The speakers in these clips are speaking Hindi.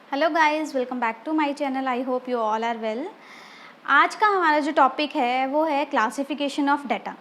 Hello guys, welcome back to my channel. I hope you all are well. आज का हमारा जो टॉपिक है वो है क्लासिफिकेशन ऑफ डाटा।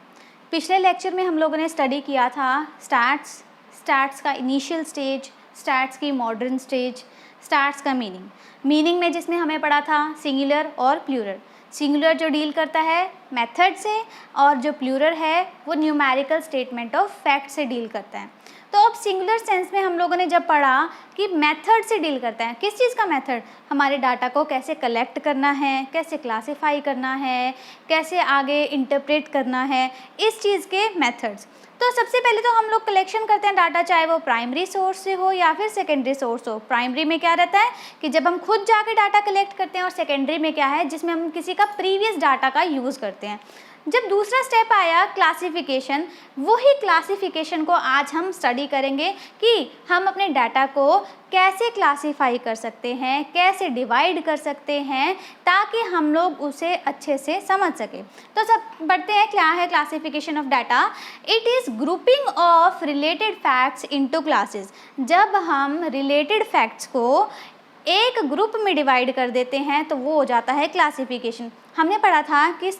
पिछले लेक्चर में हम लोगों ने स्टडी किया था स्टैट्स का इनिशियल स्टेज, स्टैट्स की मॉडर्न स्टेज, स्टैट्स का मीनिंग में जिसमें हमें पढ़ा था सिंगुलर और प्लूरल। सिंगुलर जो डील करता है मेथड से और जो प्लूरल है वो न्यूमेरिकल स्टेटमेंट ऑफ फैक्ट से डील करता है। तो अब सिंगुलर सेंस में हम लोगों ने जब पढ़ा कि मेथड से डील करता है, किस चीज़ का मेथड, हमारे डाटा को कैसे कलेक्ट करना है, कैसे क्लासिफाई करना है, कैसे आगे इंटरप्रेट करना है, इस चीज़ के मेथड्स। तो सबसे पहले तो हम लोग कलेक्शन करते हैं डाटा, चाहे वो प्राइमरी सोर्स से हो या फिर सेकेंडरी सोर्स हो। प्राइमरी में क्या रहता है कि जब हम खुद जाके डाटा कलेक्ट करते हैं, और सेकेंडरी में क्या है जिसमें हम किसी का प्रीवियस डाटा का यूज़ करते हैं। जब दूसरा स्टेप आया क्लासिफिकेशन, वही क्लासिफिकेशन को आज हम स्टडी करेंगे कि हम अपने डाटा को कैसे क्लासिफाई कर सकते हैं, कैसे डिवाइड कर सकते हैं ताकि हम लोग उसे अच्छे से समझ सकें। तो सब बढ़ते हैं, क्या है classification of data. It is grouping of related facts into classes. जब हम रिलेटेड फैक्ट्स को एक ग्रुप में डिवाइड कर देते हैं तो वो हो जाता है क्लासिफिकेशन। हमने पढ़ा था कि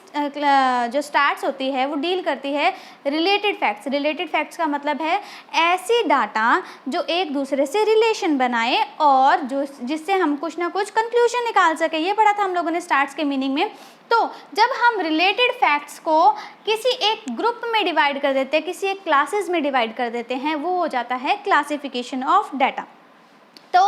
जो स्टैट्स होती है वो डील करती है रिलेटेड फैक्ट्स। रिलेटेड फैक्ट्स का मतलब है ऐसी डाटा जो एक दूसरे से रिलेशन बनाए और जो जिससे हम कुछ ना कुछ कंक्लूजन निकाल सके। ये पढ़ा था हम लोगों ने स्टैट्स के मीनिंग में। तो जब हम रिलेटेड फैक्ट्स को किसी एक ग्रुप में डिवाइड कर देते हैं, किसी एक क्लासेस में डिवाइड कर देते हैं, वो हो जाता है क्लासिफिकेशन ऑफ डाटा। तो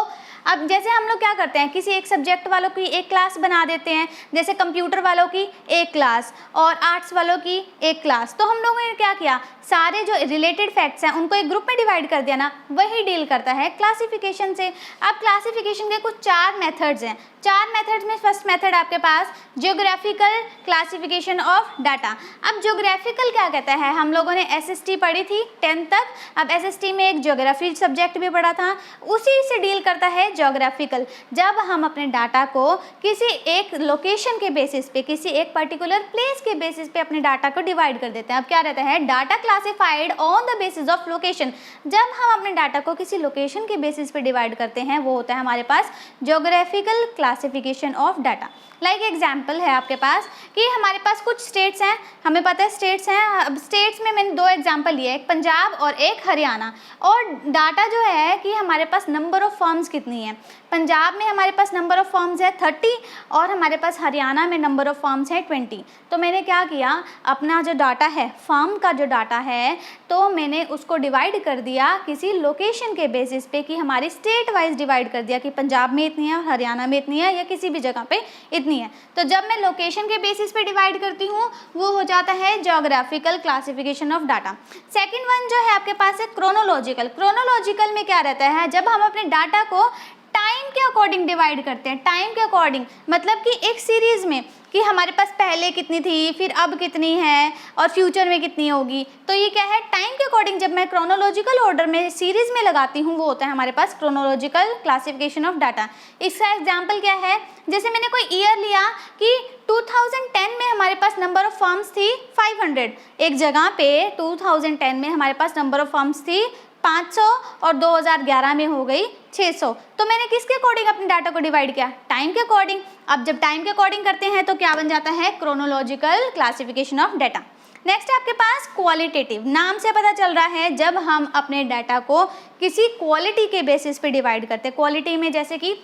अब जैसे हम लोग क्या करते हैं, किसी एक सब्जेक्ट वालों की एक क्लास बना देते हैं, जैसे कंप्यूटर वालों की एक क्लास और आर्ट्स वालों की एक क्लास। तो हम लोगों ने क्या किया, सारे जो रिलेटेड फैक्ट्स हैं उनको एक ग्रुप में डिवाइड कर दिया ना, वही डील करता है क्लासिफिकेशन से। अब क्लासिफिकेशन के कुछ 4 मेथड्स हैं। 4 मेथड्स में फर्स्ट मेथड आपके पास ज्योग्राफिकल क्लासिफिकेशन ऑफ डाटा। अब ज्योग्राफिकल क्या कहता है, हम लोगों ने एसएसटी पढ़ी थी 10th तक। अब एसएसटी में एक ज्योग्राफी सब्जेक्ट भी पढ़ा था, उसी से डील करता है ज्योग्राफिकल। जब हम अपने डाटा को किसी एक लोकेशन के बेसिस पे, किसी एक पर्टिकुलर प्लेस के बेसिस पे अपने डाटा को डिवाइड कर देते हैं। अब क्या रहता है, data classified on the basis of location. जब हम अपने डाटा को किसी लोकेशन के बेसिस पे डिवाइड करते हैं वो होता है हमारे पास geographical classification of data. Like example है आपके पास कि हमारे पास कुछ स्टेट्स हैं, हमें पता है स्टेट्स हैं। अब स्टेट्स में मैंने 2 एग्जाम्पल लिए, एक पंजाब और एक हरियाणा। और डाटा जो है कि हमारे पास नंबर ऑफ फॉर्म्स कितनी है, पंजाब में हमारे पास नंबर ऑफ फॉर्म्स है 30 और हमारे पास हरियाणा में नंबर ऑफ फॉर्म्स है 20। तो मैंने क्या किया, अपना जो डाटा है, फॉर्म का जो डाटा है, तो मैंने उसको डिवाइड कर दिया किसी लोकेशन के बेसिस पे कि हमारी स्टेट वाइज डिवाइड कर दिया कि पंजाब में इतनी है और हरियाणा में इतनी है या किसी भी जगह पे इतनी है। तो जब मैं लोकेशन के बेसिस पे डिवाइड करती हूँ वो हो जाता है geographical classification of data. Second one जो है आपके पास है क्रोनोलॉजिकल। क्रोनोलॉजिकल में क्या रहता है, जब हम अपने डाटा को टाइम के अकॉर्डिंग डिवाइड करते हैं। टाइम के अकॉर्डिंग मतलब कि एक सीरीज़ में कि हमारे पास पहले कितनी थी, फिर अब कितनी है और फ्यूचर में कितनी होगी। तो ये क्या है, टाइम के अकॉर्डिंग जब मैं क्रोनोलॉजिकल ऑर्डर में सीरीज़ में लगाती हूँ वो होता है हमारे पास क्रोनोलॉजिकल क्लासिफिकेशन ऑफ डाटा। इसका एग्जाम्पल क्या है, जैसे मैंने कोई ईयर लिया कि 2010 में हमारे पास नंबर ऑफ फॉर्म्स थी 500। एक जगह पे 2010 में हमारे पास नंबर ऑफ फॉर्म्स थी 500 और 2011 में हो गई 600। तो मैंने किसके अकॉर्डिंग अपने डाटा को डिवाइड किया, टाइम के अकॉर्डिंग। अब जब टाइम के अकॉर्डिंग करते हैं तो क्या बन जाता है, chronological classification of data. Next आपके पास क्वालिटेटिव। नाम से पता चल रहा है जब हम अपने डाटा को किसी क्वालिटी के बेसिस पे डिवाइड करते हैं। क्वालिटी में जैसे कि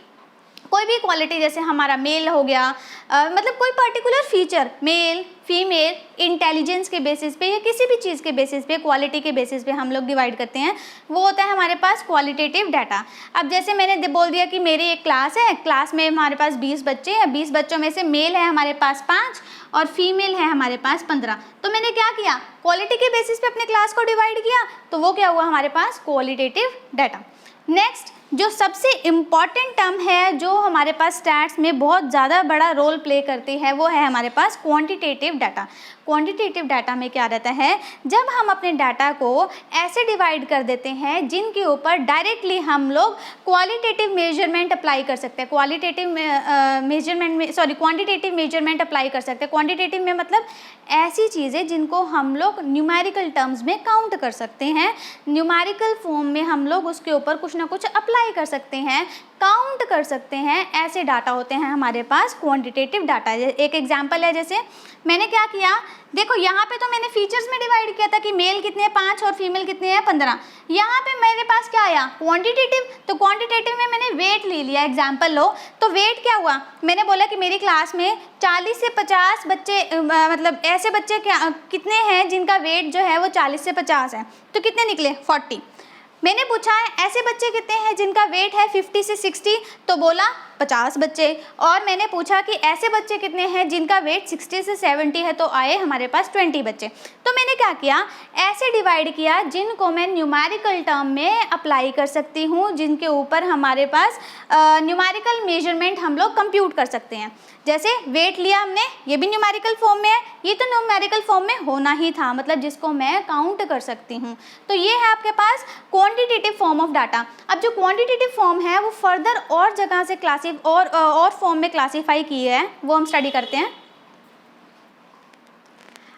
कोई भी क्वालिटी, जैसे हमारा मेल हो गया, मतलब कोई particular feature, male female, intelligence के बेसिस पे या किसी भी चीज़ के बेसिस पे, क्वालिटी के बेसिस पे हम लोग डिवाइड करते हैं, वो होता है हमारे पास क्वालिटेटिव डाटा। अब जैसे मैंने बोल दिया कि मेरी एक क्लास है, क्लास में हमारे पास 20 बच्चे हैं, 20 बच्चों में से मेल है हमारे पास 5 और फीमेल है हमारे पास 15। तो मैंने क्या किया, क्वालिटी के बेसिस पे अपने क्लास को डिवाइड किया, तो वो क्या हुआ हमारे पास क्वालिटेटिव डाटा। नेक्स्ट जो सबसे इम्पॉर्टेंट टर्म है जो हमारे पास स्टैट्स में बहुत ज़्यादा बड़ा रोल प्ले करती है वो है हमारे पास क्वांटिटेटिव डाटा। क्वांटिटेटिव डाटा में क्या रहता है, जब हम अपने डाटा को ऐसे डिवाइड कर देते हैं जिनके ऊपर डायरेक्टली हम लोग क्वालिटेटिव मेजरमेंट अप्लाई कर सकते हैं। क्वांटिटेटिव मेजरमेंट अप्लाई कर सकते हैं। क्वांटिटेटिव में मतलब ऐसी चीज़ें जिनको हम लोग न्यूमेरिकल टर्म्स में काउंट कर सकते हैं, न्यूमेरिकल फॉर्म में हम लोग उसके ऊपर कुछ ना कुछ अप्लाई क्लासीफाई कर सकते हैं, काउंट कर सकते हैं, ऐसे डाटा होते हैं हमारे पास क्वांटिटेटिव डाटा। एक एग्जांपल है, जैसे मैंने क्या किया, देखो यहाँ पे तो मैंने फीचर्स में डिवाइड किया था कि मेल कितने हैं 5 और फीमेल कितने हैं 15। यहाँ पे मेरे पास क्या आया, क्वांटिटेटिव, तो क्वांटिटेटिव में मैंने वेट ले लिया। एग्जांपल लो तो वेट क्या हुआ, मैंने बोला कि मेरी क्लास में 40 से 50 बच्चे, मतलब ऐसे बच्चे क्या कितने हैं जिनका वेट जो है वो 40 से 50 है, तो कितने निकले 40। मैंने पूछा है ऐसे बच्चे कितने हैं जिनका वेट है 50 से 60, तो बोला 50 बच्चे। और मैंने पूछा कि ऐसे बच्चे कितने हैं जिनका वेट 60 से 70 है, तो आए हमारे पास 20 बच्चे। तो मैंने क्या किया, ऐसे डिवाइड किया जिनको मैं न्यूमेरिकल टर्म में अप्लाई कर सकती हूँ, जिनके ऊपर हमारे पास न्यूमेरिकल मेजरमेंट हम लोग कंप्यूट कर सकते हैं। जैसे वेट लिया हमने, ये भी न्यूमेरिकल फॉर्म में है, ये तो न्यूमेरिकल फॉर्म में होना ही था, मतलब जिसको मैं काउंट कर सकती हूँ। तो ये है आपके पास क्वांटिटेटिव फॉर्म ऑफ डाटा। अब जो क्वांटिटेटिव फॉर्म है वो फर्दर और जगह से और फॉर्म में क्लासीफाई की है, वो हम स्टडी करते हैं।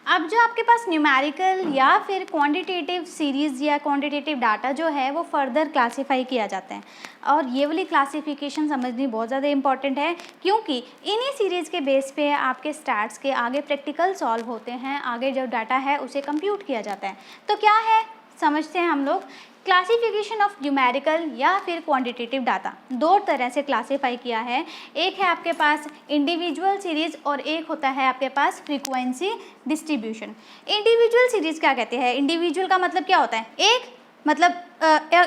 अब जो आपके पास न्यूमेरिकल या फिर क्वांटिटेटिव सीरीज़ या क्वांटिटेटिव डाटा जो है वो फर्दर क्लासीफाई किया जाता है, और ये वाली क्लासिफिकेशन समझनी बहुत ज़्यादा इंपॉर्टेंट है, क्योंकि इन्हीं सीरीज़ के बेस पे आपके स्टैट्स के आगे प्रैक्टिकल सॉल्व होते हैं, आगे जो डाटा है उसे कंप्यूट किया जाता है। तो क्या है समझते हैं हम लोग। क्लासिफिकेशन ऑफ न्यूमेरिकल या फिर क्वांटिटेटिव डाटा दो तरह से क्लासीफाई किया है। एक है आपके पास इंडिविजुअल सीरीज़ और एक होता है आपके पास फ्रीक्वेंसी डिस्ट्रीब्यूशन। इंडिविजुअल सीरीज़ क्या कहते हैं, इंडिविजुअल का मतलब क्या होता है, एक मतलब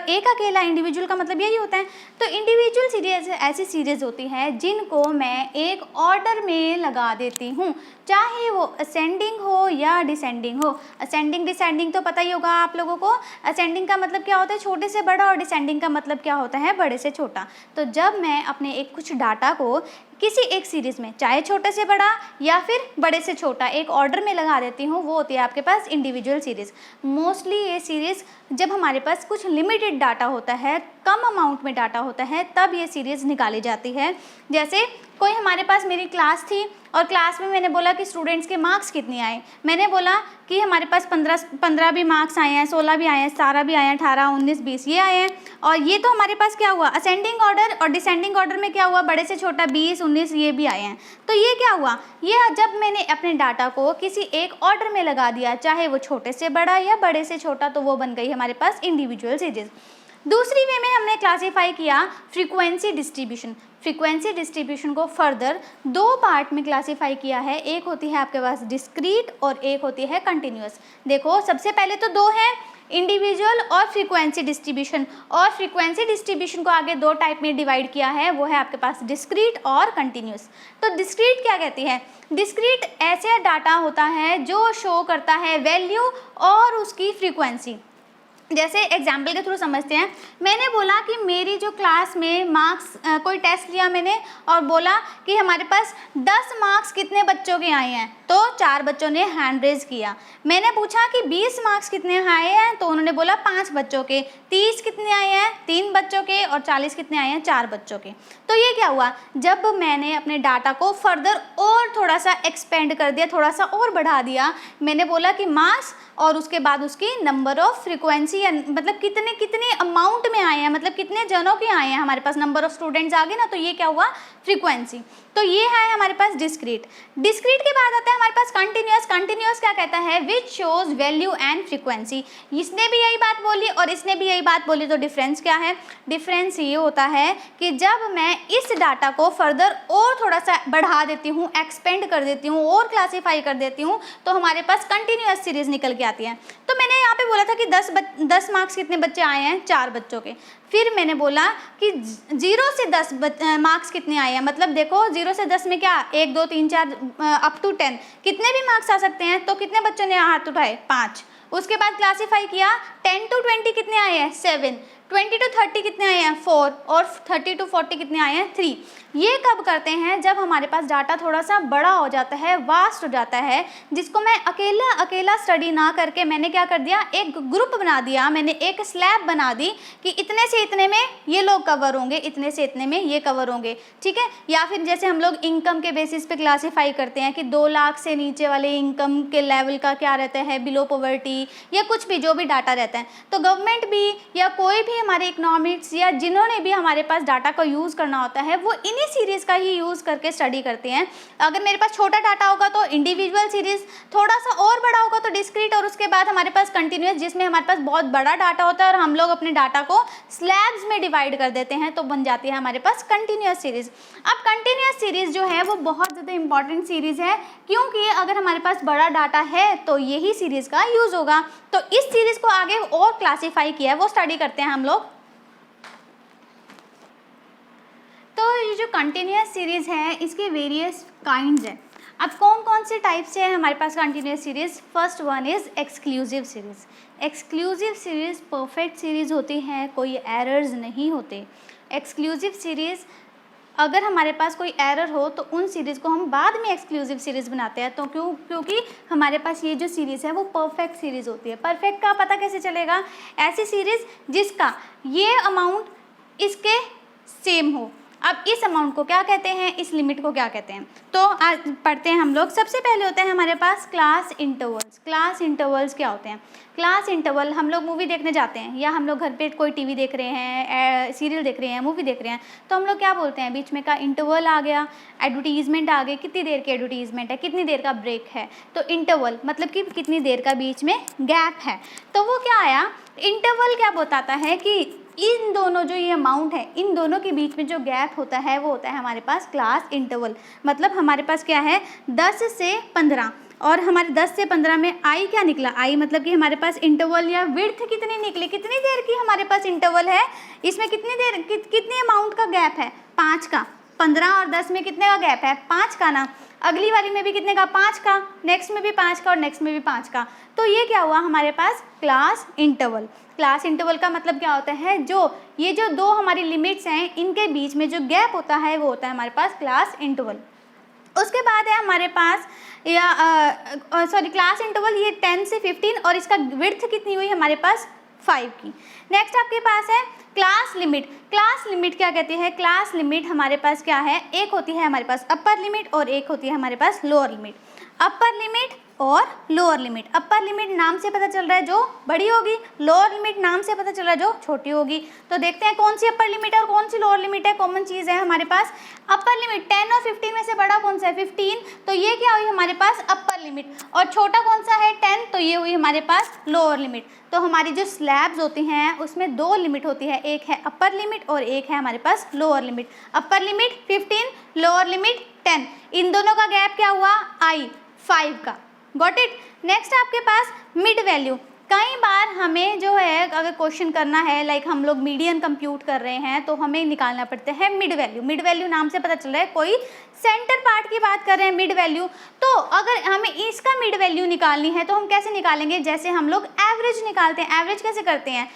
एक अकेला, इंडिविजुअल का मतलब यही होता है। तो इंडिविजुअल सीरीज ऐसी सीरीज़ होती है जिनको मैं एक ऑर्डर में लगा देती हूँ, चाहे वो असेंडिंग हो या डिसेंडिंग हो। असेंडिंग डिसेंडिंग तो पता ही होगा आप लोगों को। असेंडिंग का मतलब क्या होता है, छोटे से बड़ा, और डिसेंडिंग का मतलब क्या होता है, बड़े से छोटा। तो जब मैं अपने एक कुछ डाटा को किसी एक सीरीज़ में, चाहे छोटे से बड़ा या फिर बड़े से छोटा, एक ऑर्डर में लगा देती हूँ, वो होती है आपके पास इंडिविजुअल सीरीज़। मोस्टली ये सीरीज़ जब हमारे पास कुछ लिमिटेड डाटा होता है, कम अमाउंट में डाटा होता है, तब ये सीरीज़ निकाली जाती है। जैसे कोई हमारे पास मेरी क्लास थी और क्लास में मैंने बोला कि स्टूडेंट्स के मार्क्स कितने आए। मैंने बोला कि हमारे पास 15 भी मार्क्स आए हैं, 16 भी आए हैं, 17 भी आए हैं, 18, 19, 20 ये आए हैं। और ये तो हमारे पास क्या हुआ, असेंडिंग ऑर्डर, और डिसेंडिंग ऑर्डर में क्या हुआ, बड़े से छोटा 20, 19 ये भी आए हैं। तो ये क्या हुआ, ये जब मैंने अपने डाटा को किसी एक ऑर्डर में लगा दिया, चाहे वो छोटे से बड़ा या बड़े से छोटा, तो वो बन गई हमारे पास इंडिविजुअल सीरीज़। दूसरी वे में हमने क्लासीफाई किया फ्रीक्वेंसी डिस्ट्रीब्यूशन। फ्रीक्वेंसी डिस्ट्रीब्यूशन को फर्दर दो पार्ट में क्लासीफाई किया है, एक होती है आपके पास डिस्क्रीट और एक होती है कंटिन्यूअस। देखो सबसे पहले तो दो हैं, इंडिविजुअल और फ्रीक्वेंसी डिस्ट्रीब्यूशन, और फ्रीक्वेंसी डिस्ट्रीब्यूशन को आगे दो टाइप में डिवाइड किया है, वो है आपके पास डिस्क्रीट और कंटिन्यूअस। तो डिस्क्रीट क्या कहती है, डिस्क्रीट ऐसे डाटा होता है जो शो करता है वैल्यू और उसकी फ्रीक्वेंसी। जैसे एग्जाम्पल के थ्रू समझते हैं। मैंने बोला कि मेरी जो क्लास में मार्क्स, कोई टेस्ट लिया मैंने और बोला कि हमारे पास 10 मार्क्स कितने बच्चों के आए हैं, तो 4 बच्चों ने हैंड रेज किया। मैंने पूछा कि 20 मार्क्स कितने आए हैं, तो उन्होंने बोला 5 बच्चों के। 30 कितने आए हैं, 3 बच्चों के, और 40 कितने आए हैं, 4 बच्चों के। तो ये क्या हुआ, जब मैंने अपने डाटा को फर्दर और थोड़ा सा एक्सपेंड कर दिया, थोड़ा सा और बढ़ा दिया, मैंने बोला कि मार्क्स और उसके बाद उसकी नंबर ऑफ फ्रीक्वेंसी, मतलब कितने अमाउंट में आए हैं, मतलब कितने जनों के आए हैं, हमारे पास नंबर ऑफ स्टूडेंट्स आ गए ना, तो ये क्या हुआ, फ्रीक्वेंसी। तो ये है हमारे पास डिस्क्रीट। डिस्क्रीट के बाद आता है हमारे पास कंटिन्यूअस। कंटिन्यूअस क्या कहता है, which shows value and frequency. इसने भी यही बात बोली और इसने भी यही बात बोली, तो डिफरेंस क्या है, डिफरेंस ये होता है कि जब मैं इस डाटा को फर्दर और थोड़ा सा बढ़ा देती हूँ, एक्सपेंड कर देती हूँ और क्लासीफाई कर देती हूँ, तो हमारे पास कंटिन्यूअस सीरीज निकल के आती है। तो मैंने यहाँ पे बोला था कि 10 मार्क्स कितने बच्चे आए हैं, 4 बच्चों के। फिर मैंने बोला कि 0 से 10 मार्क्स कितने आए हैं, मतलब देखो 0 से 10 में क्या, 1 2 3 4 अप टू 10 कितने भी मार्क्स आ सकते हैं। तो कितने बच्चों ने हाथ उठाए, 5। उसके बाद क्लासीफाई किया, 10 to 20 कितने आए हैं, 7। 20 to 30 कितने आए हैं, 4। और 30 to 40 कितने आए हैं, 3। ये कब करते हैं, जब हमारे पास डाटा थोड़ा सा बड़ा हो जाता है, वास्ट हो जाता है, जिसको मैं अकेला स्टडी ना करके मैंने क्या कर दिया, एक ग्रुप बना दिया, मैंने एक स्लैब बना दी कि इतने से इतने में ये लोग कवर होंगे, इतने से इतने में ये कवर होंगे, ठीक है। या फिर जैसे हम लोग इनकम के बेसिस पे क्लासीफाई करते हैं कि 2 लाख से नीचे वाले इनकम के लेवल का क्या रहता है, बिलो पॉवर्टी, या कुछ भी जो भी डाटा रहता है। तो गवर्नमेंट भी या कोई भी हमारे इकोनॉमिक्स या जिन्होंने भी हमारे पास डाटा का यूज़ करना होता है वो इन्हीं सीरीज़ का ही यूज़ करके स्टडी करते हैं। अगर मेरे पास छोटा डाटा होगा तो इंडिविजुअल सीरीज़, थोड़ा सा और बड़ा होगा तो डिस्क्रीट, और उसके बाद हमारे पास कंटिन्यूस जिसमें हमारे पास बहुत बड़ा डाटा होता है और हम लोग अपने डाटा को स्लैब्स में डिवाइड कर देते हैं तो बन जाती है हमारे पास कंटिन्यूस सीरीज़। अब कंटिन्यूस सीरीज़ जो है वो बहुत ज़्यादा इंपॉर्टेंट सीरीज़ है, क्योंकि अगर हमारे पास बड़ा डाटा है तो यही सीरीज़ का यूज़ होगा। तो इस सीरीज़ को आगे और क्लासीफाई किया है, वो स्टडी करते हैं हम लोग। तो ये जो कंटिन्यूस सीरीज़ है इसके वेरियस काइंड्स हैं। अब कौन कौन से टाइप से है हमारे पास continuous series? First one is exclusive series. Exclusive series perfect series होती है, कोई एरर्स नहीं होते। एक्सक्लूसिव सीरीज़ अगर हमारे पास कोई एरर हो तो उन सीरीज़ को हम बाद में एक्सक्लूसिव सीरीज़ बनाते हैं। तो क्योंकि हमारे पास ये जो सीरीज़ है वो परफेक्ट सीरीज़ होती है। परफेक्ट का पता कैसे चलेगा? ऐसी सीरीज़ जिसका ये अमाउंट इसके सेम हो। अब इस अमाउंट को क्या कहते हैं, इस लिमिट को क्या कहते हैं? तो आज पढ़ते हैं हम लोग। सबसे पहले होते हैं हमारे पास क्लास इंटरवल्स। क्लास इंटरवल्स क्या होते हैं? क्लास इंटरवल, हम लोग मूवी देखने जाते हैं या हम लोग घर पे कोई टीवी देख रहे हैं, सीरियल देख रहे हैं, मूवी देख रहे हैं, तो हम लोग क्या बोलते हैं? बीच में का इंटरवल आ गया, एडवर्टीजमेंट आ गई, कितनी देर की एडवर्टीजमेंट है, कितनी देर का ब्रेक है। तो इंटरवल मतलब कि कितनी देर का बीच में गैप है। तो वो क्या आया? इंटरवल क्या बताता है कि इन दोनों जो ये अमाउंट है, इन दोनों के बीच में जो गैप होता है वो होता है हमारे पास क्लास इंटरवल। मतलब हमारे पास क्या है? 10 से 15, और हमारे 10 से 15 में आई क्या निकला? आई मतलब कि हमारे पास इंटरवल या विड्थ कितनी निकली, कितनी देर की हमारे पास इंटरवल है, इसमें कितनी देर कितनी अमाउंट का गैप है? 5 का। 15 और 10 में कितने का गैप है? 5 का ना। अगली वाली में भी कितने का? 5 का। नेक्स्ट में भी 5 का और नेक्स्ट में भी 5 का। तो ये क्या हुआ हमारे पास? Class interval. क्लास इंटरवल का मतलब क्या होता है? ये जो दो हमारी लिमिट्स हैं इनके बीच में जो गैप होता है वो होता है हमारे पास क्लास इंटरवल। उसके बाद है हमारे पास क्लास इंटरवल ये 10 से 15, और इसका विड्थ कितनी हुई हमारे पास? 5 की। नेक्स्ट आपके पास है क्लास लिमिट। क्लास लिमिट क्या कहती है? क्लास लिमिट हमारे पास क्या है? एक होती है हमारे पास अपर लिमिट और एक होती है हमारे पास लोअर लिमिट। अपर लिमिट और लोअर लिमिट। अपर लिमिट नाम से पता चल रहा है जो बड़ी होगी, लोअर लिमिट नाम से पता चल रहा है जो छोटी होगी। तो देखते हैं कौन सी अपर लिमिट है और कौन सी लोअर लिमिट है। कॉमन चीज़ है हमारे पास अपर लिमिट। 10 और 15 में से बड़ा कौन सा है? 15। तो ये क्या हुई हमारे पास? Upper limit. और छोटा कौन सा है? 10। तो ये हुई हमारे पास लोअर लिमिट। तो हमारी जो स्लैब्स होती हैं उसमें 2 लिमिट होती है, एक है अपर लिमिट और एक है हमारे पास lower limit. Upper limit 15, lower limit 10। इन दोनों का गैप क्या हुआ? आई 5 का। Got it. नेक्स्ट आपके पास मिड वैल्यू। कई बार हमें जो है अगर क्वेश्चन करना है, लाइक हम लोग मीडियन कंप्यूट कर रहे हैं तो हमें निकालना पड़ता है मिड वैल्यू। मिड वैल्यू नाम से पता चल रहा है कोई सेंटर पार्ट की बात कर रहे हैं मिड वैल्यू। तो अगर हमें इसका मिड वैल्यू निकालनी है तो हम कैसे निकालेंगे? जैसे हम लोग एवरेज निकालते हैं। एवरेज कैसे करते हैं?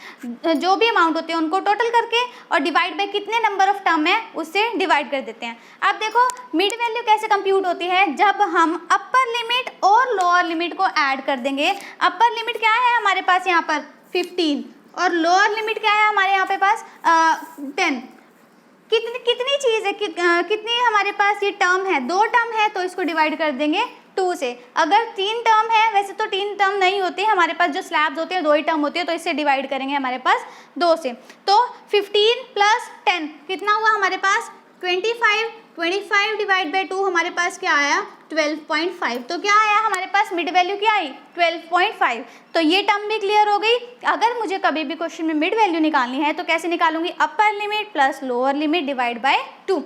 जो भी अमाउंट होते हैं उनको टोटल करके और डिवाइड बाई कितने नंबर ऑफ टर्म है उससे डिवाइड कर देते हैं। अब देखो मिड वैल्यू कैसे कंप्यूट होती है? जब हम अपर लिमिट और लोअर लिमिट को ऐड कर देंगे। अपर लिमिट क्या है हमारे पास यहाँ पर? 15, और लोअर लिमिट क्या है हमारे यहाँ पे पास? 10। कितनी चीज़ है कितनी हमारे पास ये टर्म है? 2 टर्म है तो इसको डिवाइड कर देंगे 2 से। अगर 3 टर्म है, वैसे तो 3 टर्म नहीं होते हमारे पास, जो स्लैब्स होते हैं 2 ही टर्म होती है, तो इससे डिवाइड करेंगे हमारे पास 2 से। तो 15 प्लस 10 कितना हुआ हमारे पास? 25। 25 डिवाइड बाई 2 हमारे पास क्या आया? 12.5। तो क्या आया हमारे पास? मिड वैल्यू क्या आई? 12.5। तो ये टर्म भी क्लियर हो गई। अगर मुझे कभी भी क्वेश्चन में मिड वैल्यू निकालनी है तो कैसे निकालूंगी? Upper limit plus lower limit divide by 2।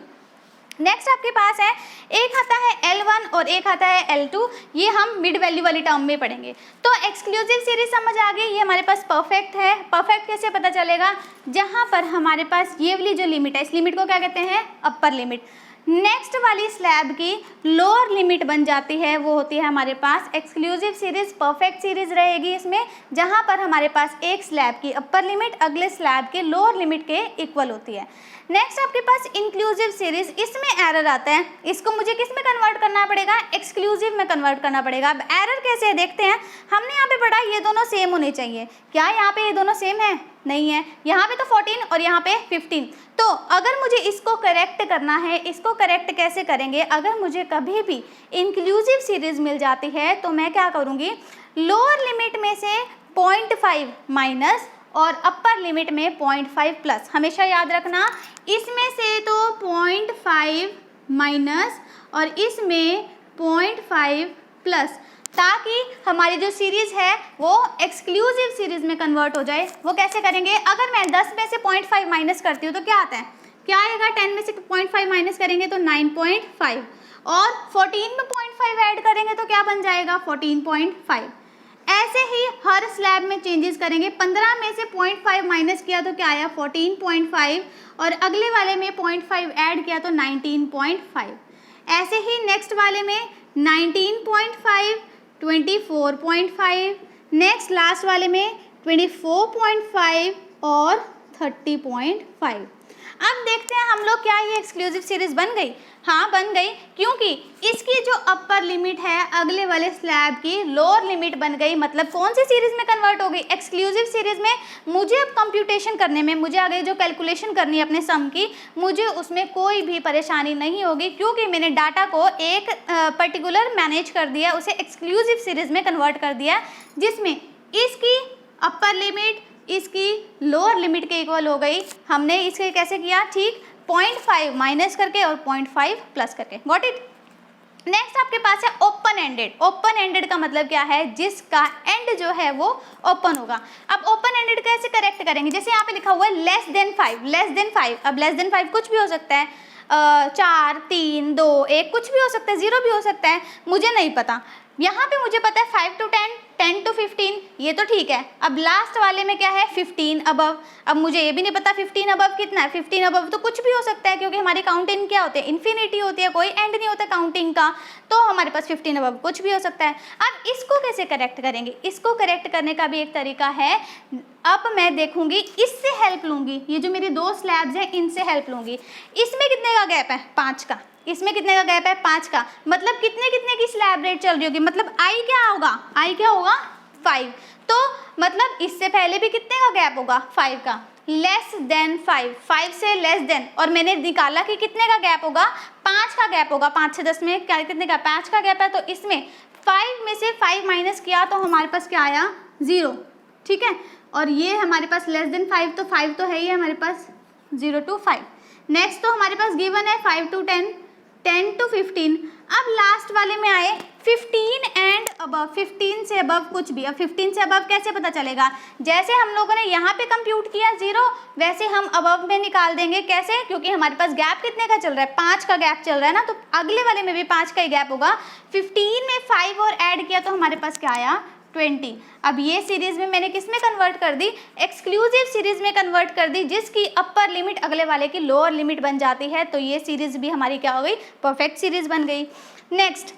Next आपके पास है एक आता है L1 और एक आता है L2। ये हम मिड वैल्यू वाली टर्म में पढ़ेंगे। तो एक्सक्लूसिव सीरीज समझ आ गई। ये हमारे पास परफेक्ट है। परफेक्ट कैसे पता चलेगा? जहाँ पर हमारे पास ये वाली जो लिमिट है, इस लिमिट को क्या कहते हैं? Upper limit. नेक्स्ट वाली स्लैब की लोअर लिमिट बन जाती है, वो होती है हमारे पास एक्सक्लूसिव सीरीज। परफेक्ट सीरीज रहेगी इसमें, जहाँ पर हमारे पास एक स्लैब की अपर लिमिट अगले स्लैब के लोअर लिमिट के इक्वल होती है। नेक्स्ट आपके पास इंक्लूसिव सीरीज। इसमें एरर आता है, इसको मुझे किस में कन्वर्ट करना पड़ेगा? एक्सक्लूसिव में कन्वर्ट करना पड़ेगा। अब एरर कैसे है देखते हैं। हमने यहाँ पे पढ़ा ये दोनों सेम होने चाहिए। क्या यहाँ पे ये दोनों सेम है? नहीं है। यहाँ पे तो 14 और यहाँ पे 15। तो अगर मुझे इसको करेक्ट करना है, इसको करेक्ट कैसे करेंगे? अगर मुझे कभी भी इंक्लूसिव सीरीज मिल जाती है तो मैं क्या करूँगी? लोअर लिमिट में से 0.5 माइनस और अपर लिमिट में 0.5 प्लस। हमेशा याद रखना, इसमें से तो 0.5 माइनस और इसमें 0.5 प्लस, ताकि हमारी जो सीरीज़ है वो एक्सक्लूसिव सीरीज़ में कन्वर्ट हो जाए। वो कैसे करेंगे, अगर मैं 10 में से 0.5 माइनस करती हूँ तो क्या आता है, क्या आएगा, 10 में से 0.5 माइनस करेंगे तो 9.5 और 14 में 0.5 ऐड करेंगे तो क्या बन जाएगा, 14.5। ऐसे ही हर स्लैब में चेंजेस करेंगे। 15 में से 0.5 माइनस किया तो क्या आया, 14.5 और अगले वाले में 0.5 ऐड किया तो 19.5। ऐसे ही नेक्स्ट वाले में 19.5, 24.5, नेक्स्ट लास्ट वाले में 24.5 और 30.5। अब देखते हैं हम लोग, क्या ये एक्सक्लूसिव सीरीज बन गई? हाँ बन गई, क्योंकि इसकी जो अपर लिमिट है अगले वाले स्लैब की लोअर लिमिट बन गई। मतलब कौन सी सीरीज में कन्वर्ट हो गई, एक्सक्लूसिव सीरीज में। मुझे अब कंप्यूटेशन करने में, मुझे आगे जो कैलकुलेशन करनी है अपने सम की, मुझे उसमें कोई भी परेशानी नहीं होगी, क्योंकि मैंने डाटा को एक पर्टिकुलर मैनेज कर दिया, उसे एक्सक्लूसिव सीरीज में कन्वर्ट कर दिया, जिसमें इसकी अपर लिमिट इसकी लोअर लिमिट के इक्वल हो गई। हमने इसके कैसे किया, ठीक 0.5 माइनस करके और 0.5 प्लस करके। Got it. नेक्स्ट आपके पास है ओपन एंडेड। ओपन एंडेड का मतलब क्या है, जिसका एंड जो है वो ओपन होगा। अब ओपन एंडेड कैसे करेक्ट करेंगे, जैसे यहाँ पे लिखा हुआ है लेस देन 5, लेस देन 5। अब लेस देन 5 कुछ भी हो सकता है, 4, 3, 2, 1 कुछ भी हो सकता है, 0 भी हो सकता है, मुझे नहीं पता। यहाँ पे मुझे पता है 5 to 10, 10 to 15, ये तो ठीक है। अब लास्ट वाले में क्या है, 15 अबव। अब मुझे ये भी नहीं पता 15 अबव कितना है। 15 अबव तो कुछ भी हो सकता है, क्योंकि हमारी काउंटिंग क्या होती है, इन्फिनिटी होती है, कोई एंड नहीं होता काउंटिंग का, तो हमारे पास 15 अबव कुछ भी हो सकता है। अब इसको कैसे करेक्ट करेंगे, इसको करेक्ट करने का भी एक तरीका है। अब मैं देखूंगी, इससे हेल्प लूंगी, ये जो मेरी 2 स्लैब्स हैं इनसे हेल्प लूंगी। इसमें कितने का गैप है, 5 का। इसमें कितने का गैप है, 5 का। मतलब कितने कितने की स्लैब रेट चल रही होगी, मतलब आई क्या होगा, आई क्या होगा, 5। तो मतलब इससे पहले भी कितने का गैप होगा, 5 का। लेस देन 5, 5 से लेस देन, और मैंने निकाला कि कितने का गैप होगा, 5 का गैप होगा। 5 से 10 में क्या, कितने का, 5 का गैप है। तो इसमें 5 में से 5 माइनस किया तो हमारे पास क्या आया, 0। ठीक है, और ये हमारे पास लेस देन 5, तो 5 तो है ही हमारे पास, 0 to 5। नेक्स्ट तो हमारे पास गिवन है 5 to 10, 10 to 15। अब लास्ट वाले में आए 15 एंड अबव, 15 से अबव कुछ भी। अब 15 से अबव कैसे पता चलेगा, जैसे हम लोगों ने यहाँ पे कंप्यूट किया 0, वैसे हम अबव में निकाल देंगे। कैसे, क्योंकि हमारे पास गैप कितने का चल रहा है, 5 का गैप चल रहा है ना, तो अगले वाले में भी 5 का ही गैप होगा। 15 में 5 और ऐड किया तो हमारे पास क्या आया, 20। अब ये सीरीज में मैंने किस में कन्वर्ट कर दी, एक्सक्लूसिव सीरीज में कन्वर्ट कर दी, जिसकी अपर लिमिट अगले वाले की लोअर लिमिट बन जाती है। तो ये सीरीज भी हमारी क्या हो गई, परफेक्ट सीरीज बन गई। नेक्स्ट,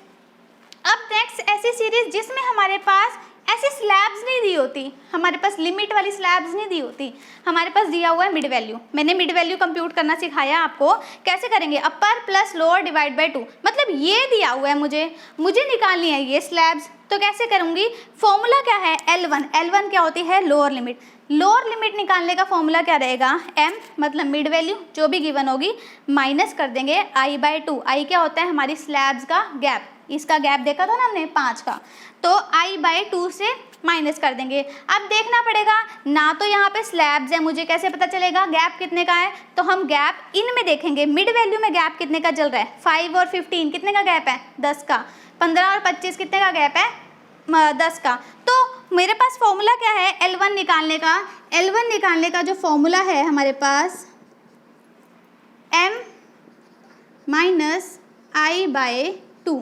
अब नेक्स्ट ऐसी सीरीज जिसमें हमारे पास ऐसी स्लैब्स नहीं दी होती, हमारे पास लिमिट वाली स्लैब्स नहीं दी होती, हमारे पास दिया हुआ है मिड वैल्यू। मैंने मिड वैल्यू कंप्यूट करना सिखाया आपको, कैसे करेंगे, अपर प्लस लोअर डिवाइड बाय 2। मतलब ये दिया हुआ है, मुझे निकालनी है ये स्लैब्स, तो कैसे करूँगी, फॉर्मूला क्या है, L1। L1 क्या होती है, लोअर लिमिट। लोअर लिमिट निकालने का फॉर्मूला क्या रहेगा, m मतलब मिड वैल्यू जो भी गिवन होगी, माइनस कर देंगे i/2। i क्या होता है, हमारी स्लैब्स का गैप, इसका गैप देखा था ना हमने 5 का, तो i/2 से माइनस कर देंगे। अब देखना पड़ेगा ना, तो यहाँ पे स्लैब्स है, मुझे कैसे पता चलेगा गैप कितने का है, तो हम गैप इनमें देखेंगे। मिड वैल्यू में गैप कितने का चल रहा है, 5 और 15 कितने का गैप है, 10 का। 15 और 25 कितने का गैप है, 10 का। तो मेरे पास फॉर्मूला क्या है L1 निकालने का, L1 निकालने का जो फॉर्मूला है हमारे पास m माइनस i/2।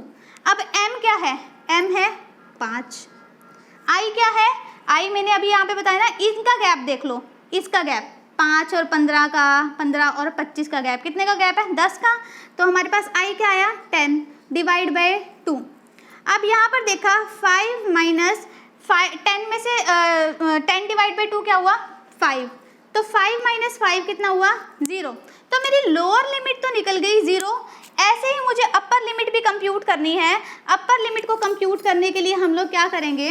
अब m क्या है, m है 5, i क्या है, i मैंने अभी यहाँ पे बताया ना, इनका गैप देख लो, इसका गैप 5 और 15 का, 15 और 25 का गैप कितने का गैप है, 10 का। तो हमारे पास i क्या आया, 10 डिवाइड बाय 2। अब यहाँ पर देखा 5 माइनस 10 में से 10 डिवाइड बाई 2 क्या हुआ, 5। तो 5 माइनस 5 कितना हुआ, 0। तो मेरी लोअर लिमिट तो निकल गई 0। ऐसे ही मुझे अपर लिमिट भी कंप्यूट करनी है। अपर लिमिट को कंप्यूट करने के लिए हम लोग क्या करेंगे,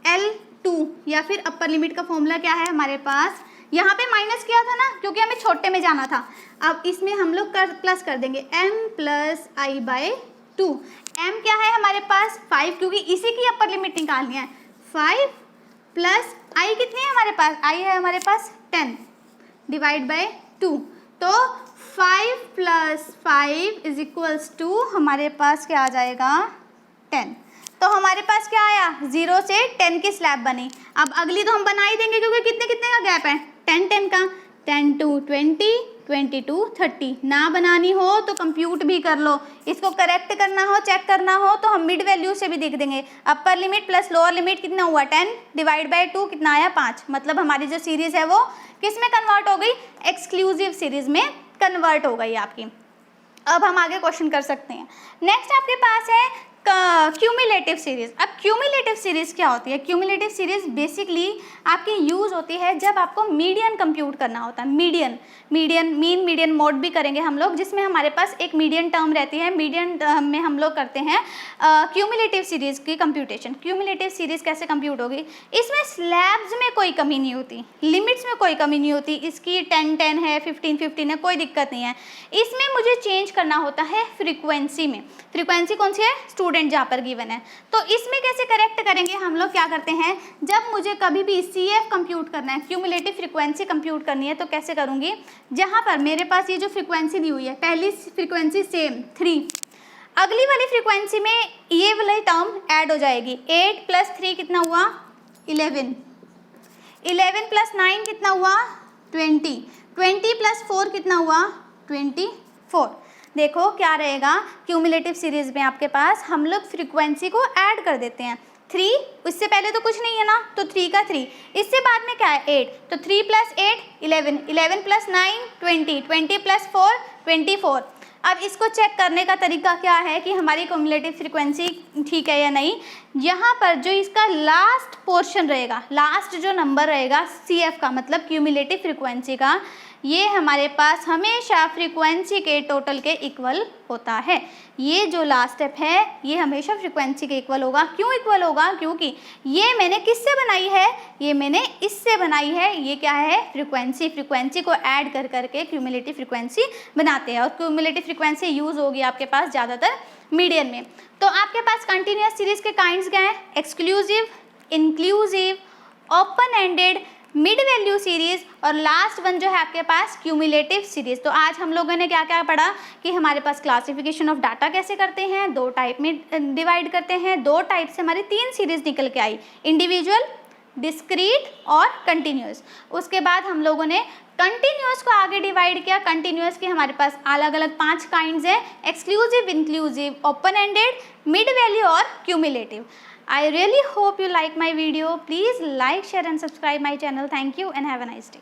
L2 या फिर अपर लिमिट का फॉर्मूला क्या है हमारे पास, यहाँ पे माइनस किया था ना, क्योंकि हमें छोटे में जाना था। अब इसमें हम लोग प्लस कर देंगे, m प्लस i/2। m क्या है हमारे पास 5, क्योंकि इसी की अपर लिमिट निकालनी है, 5 प्लस आई कितनी है हमारे पास, आई है हमारे पास 10 डिवाइड बाय 2, तो 5 + 5 = हमारे पास क्या आ जाएगा 10। तो हमारे पास क्या आया 0 से 10 की स्लैब बनी। अब अगली तो हम बना ही देंगे क्योंकि कितने कितने का गैप है 10 10 का, 10 to 20 20 to 30। ना बनानी हो तो कंप्यूट भी कर लो, इसको करेक्ट करना हो चेक करना हो तो हम मिड वैल्यू से भी देख देंगे। अपर लिमिट प्लस लोअर लिमिट कितना हुआ 10 डिवाइड बाय 2 कितना आया 5, मतलब हमारी जो सीरीज है वो किस में कन्वर्ट हो गई, एक्सक्लूसिव सीरीज में कन्वर्ट हो गई आपकी। अब हम आगे क्वेश्चन कर सकते हैं। नेक्स्ट आपके पास है क्यूमुलेटिव सीरीज। अब क्यूमुलेटिव सीरीज क्या होती है, क्यूमुलेटिव सीरीज बेसिकली आपकी यूज होती है जब आपको मीडियन कंप्यूट करना होता है। मीडियन मीन मीडियन मोड भी करेंगे हम लोग, जिसमें हमारे पास एक मीडियन टर्म रहती है। मीडियन में हम लोग करते हैं क्यूमुलेटिव सीरीज की कंप्यूटेशन। क्यूमुलेटिव सीरीज कैसे कंप्यूट होगी, इसमें स्लैब्स में कोई कमी नहीं होती, लिमिट्स में कोई कमी नहीं होती, इसकी 10 10 है 15 15 है, कोई दिक्कत नहीं है। इसमें मुझे चेंज करना होता है फ्रीक्वेंसी में। फ्रीक्वेंसी कौन सी है, स्टूडेंट जहाँ पर गिवन है। तो इसमें कैसे करेक्ट करेंगे हम लोग, क्या करते हैं जब मुझे कभी भी CF कंप्यूट करना है, क्यूमुलेटिव फ्रीक्वेंसी कंप्यूट करनी है, तो कैसे करूँगी, जहाँ पर मेरे पास ये जो फ्रीक्वेंसी दी हुई है, पहली फ्रीक्वेंसी सेम 3, अगली वाली फ्रीक्वेंसी में ये वाली टर्म ऐड हो जाएगी। 8 + 3 कितना हुआ 11, 11 + 9 कितना हुआ 20, 20 + 4 कितना हुआ 24। देखो क्या रहेगा क्यूमुलेटिव सीरीज में आपके पास हम लोग फ्रीक्वेंसी को ऐड कर देते हैं। 3 इससे पहले तो कुछ नहीं है ना, तो 3 का 3, इससे बाद में क्या है 8, तो 3 + 8 11, 11 + 9 20, 20 + 4 24। अब इसको चेक करने का तरीका क्या है कि हमारी क्यूमुलेटिव फ्रीक्वेंसी ठीक है या नहीं। यहाँ पर जो इसका लास्ट पोर्शन रहेगा, लास्ट जो नंबर रहेगा CF का मतलब क्यूमुलेटिव फ्रीक्वेंसी का, ये हमारे पास हमेशा फ्रीक्वेंसी के टोटल के इक्वल होता है। ये जो लास्ट स्टेप है ये हमेशा फ्रीक्वेंसी के इक्वल होगा। क्यों इक्वल होगा, क्योंकि ये मैंने किससे बनाई है, ये मैंने इससे बनाई है। ये क्या है फ्रीक्वेंसी, फ्रीक्वेंसी को ऐड कर करके क्यूमुलेटिव फ्रीक्वेंसी बनाते हैं। और क्यूमुलेटिव फ्रीक्वेंसी यूज़ होगी आपके पास ज़्यादातर मीडियन में। तो आपके पास कंटिन्यूअस सीरीज के काइंड्स क्या हैं, exclusive, inclusive, open ended, mid value series, और लास्ट वन जो है आपके पास क्यूमुलेटिव सीरीज। तो आज हम लोगों ने क्या क्या पढ़ा कि हमारे पास क्लासिफिकेशन ऑफ डाटा कैसे करते हैं, 2 टाइप में डिवाइड करते हैं, 2 टाइप से हमारी 3 सीरीज निकल के आई, इंडिविजुअल, डिस्क्रीट और कंटिन्यूअस। उसके बाद हम लोगों ने कंटिन्यूअस को आगे डिवाइड किया। कंटिन्यूअस के हमारे पास अलग अलग 5 काइंड्स हैं, exclusive, inclusive, open ended, mid value और cumulative. I really hope you like my video. Please like, share and subscribe my channel. Thank you and have a nice day.